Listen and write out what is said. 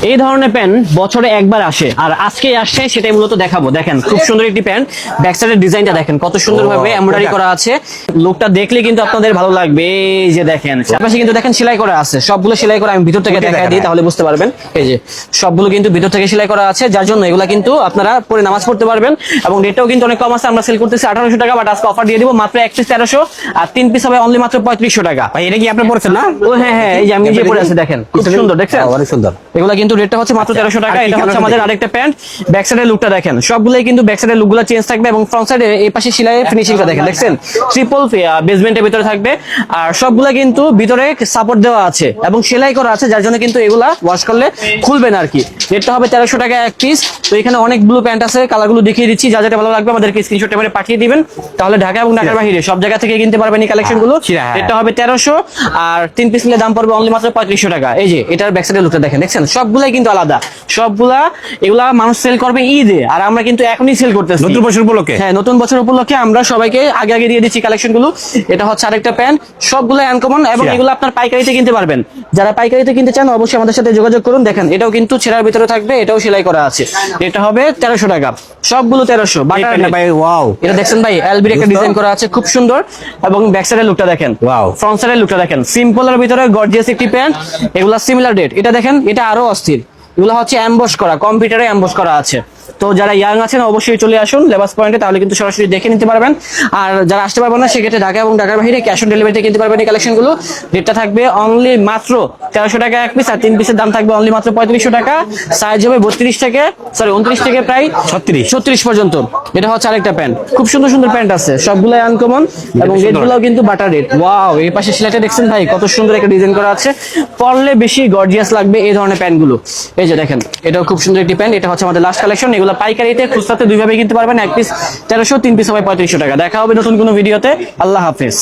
এই ধরনের প্যান্ট বছরে একবার আসে, আর আজকে আসছে সেটাই মূলত দেখাবো। দেখেন খুব সুন্দর একটি প্যান্ট, ব্যাক সাইডের ডিজাইনটা দেখেন কত সুন্দর ভাবে এমব্রয়ডারি করা আছে। লুকটা দেখলে কিন্তু আপনাদের ভালো লাগবে। এই যে দেখেন পাশে কিন্তু দেখেন সেলাই করা আছে, সবগুলো সেলাই করা, আমি ভিতর থেকে দেখাই দিই তাহলে বুঝতে পারবেন। এই যে সবগুলো কিন্তু ভিতর থেকে সেলাই করা আছে, যার জন্য এগুলা কিন্তু আপনারা পরে নামাজ পড়তে পারবেন। এবং রেটটাও কিন্তু অনেক কম আছে, আমরা সেল করতেছি 1800 টাকা, বাট আজকে অফার দিয়ে দিব মাত্র 1 পিস 1300, আর 3 পিস হবে অনলি মাত্র 3500 টাকা। ভাই এটা কি আপনি পড়ছেন না? ও হ্যাঁ হ্যাঁ, এই যে আমি যে পরে আছে দেখেন খুব সুন্দর, দেখছেন অনেক সুন্দর। এগুলা কিন্তু রেটটা হচ্ছে মাত্র 1300 টাকা। এটা হচ্ছে আমাদের আরেকটা প্যান্ট, ব্যাক সাইডের লুকটা দেখেন, সবগুলাই কিন্তু ব্যাক সাইডের লুকগুলো চেঞ্জ থাকবে, এবং ফ্রন্ট সাইডে এই পাশে সেলাইয়ের ফিনিশিংটা দেখেন, দেখছেন ট্রিপল বেসমেন্টের ভিতরে থাকবে, আর সবগুলা কিন্তু ভিতরে সাপোর্ট দেওয়া আছে এবং সেলাই করা আছে, যার জন্য কিন্তু এগুলা ওয়াশ করলে খুলবে না আর কি। রেটটা হবে 1300 টাকা এক পিস। তো এখানে অনেক ব্লু প্যান্ট আছে, কালারগুলো দেখিয়ে দিচ্ছি, যা যেটা ভালো লাগবে আমাদেরকে স্ক্রিনশট মেরে পাঠিয়ে দিবেন, তাহলে ঢাকা এবং ঢাকার বাইরে সব জায়গা থেকে কিনতে পারবেন এই কালেকশনগুলো। এটা হবে 1300, আর 3 পিস নিলে দাম পড়বে অনলি মাত্র 3500 টাকা। এই যে এটার ব্যাক সাইডের লুকটা দেখেন, দেখছেন সবগুলাই কিন্তু আলাদা, সবগুলা এগুলা মানুষ সেল করবে ঈদে, আর আমরা কিন্তু এখনই সেল করতেছি নতুন বছর উপলক্ষে। হ্যাঁ, নতুন বছর উপলক্ষে আমরা সবাইকে আগে আগে দিয়ে দিচ্ছি কালেকশনগুলো। এটা হচ্ছে আরেকটা প্যান্ট, সবগুলো আনকমন, এবং এগুলো আপনার পাইকারিতে কিনতে পারবেন। যারা পাইকারিতে কিনতে চান অবশ্যই আমাদের সাথে যোগাযোগ করুন। দেখেন এটাও কিন্তু ছেঁড়ার ভিতরে থাকবে, এটাও সেলাই করা আছে। এটা হবে 1300 টাকা, সবগুলো 1300। বাটার ভাই ওয়াও, এটা দেখছেন ভাই এলবির একটা ডিজাইন করা আছে, খুব সুন্দর। এবং ব্যাক সাইডের লুকটা দেখেন, ওয়াও, ফ্রন্ট সাইডের লুকটা দেখেন, সিম্পলের ভিতরে গর্জিয়াস একটি প্যান্ট। এগুলা সিমিলার রেট। এটা দেখেন, এটা আরো অস্থির, এগুলো হচ্ছে অ্যাম্বস করা, কম্পিউটারে অ্যাম্বস করা আছে। তো যারা ইয়াং আছেন অবশ্যই চলে আসুন লেবাস পয়েন্টে, তাহলে কিন্তু সরাসরি দেখে নিতে পারবেন। আর যারা আসতে পারবেন না সেক্ষেত্রে ঢাকা এবং ঢাকার বাইরে ক্যাশ অন ডেলিভারিতে কিনতে পারবেন এই কালেকশনগুলো। রেটটা থাকবে অনলি মাত্র 1300 টাকা এক পিস, আর 3 পিসের দাম থাকবে অনলি মাত্র 3500 টাকা। সাইজ হবে 32 থেকে 29 থেকে প্রায় 36 পর্যন্ত। এটা হচ্ছে আরেকটা প্যান্ট, খুব সুন্দর সুন্দর প্যান্ট আছে, সবগুলাই আনকমন, এবং রেটগুলোও কিন্তু বাটার রেট। ওয়াও, এই পাশে সেলাইটা দেখছেন ভাই কত সুন্দর একটা ডিজাইন করা আছে, পরলে বেশি গর্জিয়াস লাগবে এই ধরনের প্যান্টগুলো। এই যে দেখেন এটাও খুব সুন্দর একটি প্যান্ট। এটা হচ্ছে আমাদের লাস্ট কালেকশন। এগুলো পাইকারিতে খুচরাতে দুইভাবে কিনতে পারবেন, এক পিস 1300, 3 পিস হবে 3500 টাকা। দেখা হবে নতুন কোনো ভিডিওতে। আল্লাহ হাফেজ।